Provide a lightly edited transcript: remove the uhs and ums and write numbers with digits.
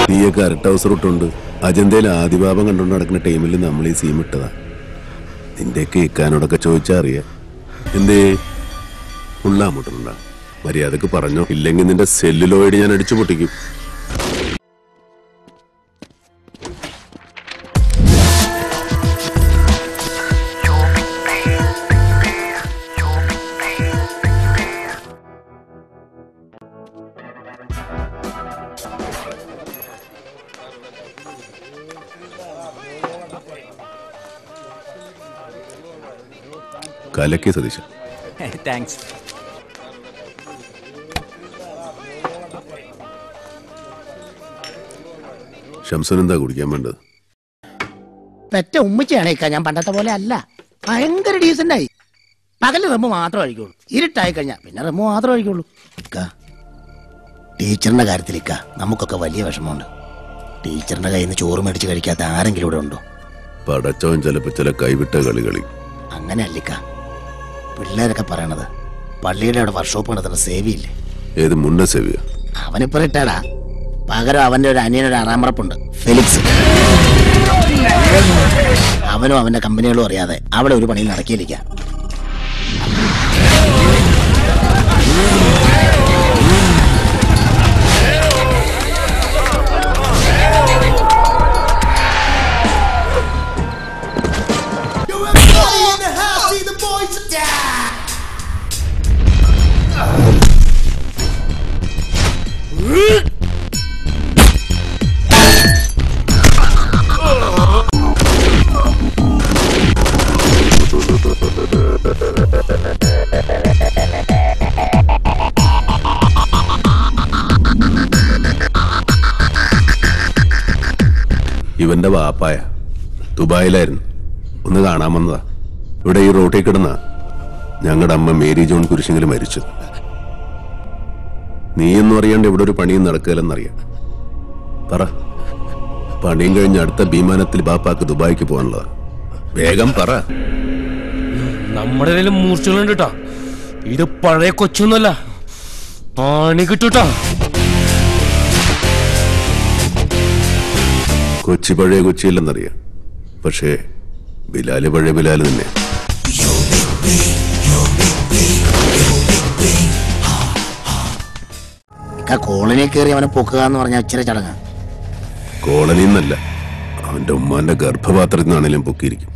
നീയൊക്കെ അരട്ട അവസരമുണ്ട്. അജന്തയിൽ ആദിഭാവം കണ്ടുകൊണ്ട് നടക്കുന്ന ടൈമിൽ നമ്മൾ ഈ സീം ഇട്ടതാ. നിന്റെയൊക്കെ ഇക്കാനോടൊക്കെ ചോദിച്ചാ അറിയാം. എന്തേ ഉള്ളാമുട്ടുണ്ടാ? മര്യാദക്ക് പറഞ്ഞോ, ഇല്ലെങ്കിൽ നിന്റെ സെല്ലുലോയിഡ് ഞാൻ അടിച്ചു പൊട്ടിക്കും. കലക്കി സതീശ. താങ്ക്സ്. ശംസൻ എന്താ കുടിക്കാൻ വേണ്ടത്? പെറ്റ ഉമ്മച്ചിയാണേക്കാ. ഞാൻ പണ്ടത്തെ പോലെ അല്ല, ഭയങ്കര ഡീസന്റ് ആയി. പകല് റമ്മ് മാത്രം കഴിക്കുള്ളൂ, ഇരുട്ടായി കഴിഞ്ഞാ പിന്നെ റമ്മ് മാത്രം കഴിക്കുള്ളൂ. ടീച്ചറിന്റെ കാര്യത്തിൽ നമുക്കൊക്കെ വലിയ വിഷമമുണ്ട്. ടീച്ചറിന്റെ കയ്യിൽ നിന്ന് ചോറ് മേടിച്ച് കഴിക്കാത്ത ആരെങ്കിലും ഇവിടെ ഉണ്ടോ? പടച്ചവൻ ചിലപ്പോ ചില കൈവിട്ട കളി. അങ്ങനെ അല്ലിക്ക പിള്ളേരൊക്കെ പറയണത്. പള്ളിയുടെ അവിടെ വർക്ക്ഷോപ്പ് നടത്തുന്ന സേവിയില്ലേ? ഏത് മുന്നേ സേവിയ? അവനിപ്പോ റിട്ടയർഡാ. പകരം അവന്റെ ഒരു അനിയനൊരു ആറാമ്പറപ്പുണ്ട്, ഫെലിക്സ്. അവനും അവന്റെ കമ്പനികളും അറിയാതെ അവിടെ ഒരു പണിയിൽ നടക്കിയിരിക്ക. ഇവന്റെ വാപ്പായ ദുബായിലായിരുന്നു, ഒന്ന് കാണാൻ വന്നതാ. ഇവിടെ ഈ റോട്ടിൽ കിടന്ന ഞങ്ങളുടെ അമ്മ മേരി ജോൺ കുരിശെങ്കിലും മരിച്ചു. നീയൊന്നും അറിയാണ്ട് ഇവിടെ ഒരു പണിയും നടക്കില്ലെന്നറിയാം. പറ, പണിയും കഴിഞ്ഞ് അടുത്ത വിമാനത്തിൽ ബാപ്പാക്ക് ദുബായിക്ക് പോകാനുള്ളതാ. വേഗം പറ. നമ്മുടെ കയ്യിലും മൂർച്ചകളുണ്ട് കേട്ടാ. ഇത് പഴയ കൊച്ചൊന്നുമല്ല, പണി കിട്ടൂട്ടാ. കൊച്ചി പഴയ കൊച്ചിയില്ലെന്നറിയാം, പക്ഷേ ബിലാല് പഴയ ബിലാല് തന്നെ. കോളനി കയറി അവനെ പൊക്കുക എന്ന് പറഞ്ഞാൽ ഇച്ചിരി ചടങ്ങ്. കോളനിന്നല്ല, അവന്റെ ഉമ്മാന്റെ ഗർഭപാത്രത്തിൽ നിന്നാണെങ്കിലും പൊക്കിയിരിക്കും.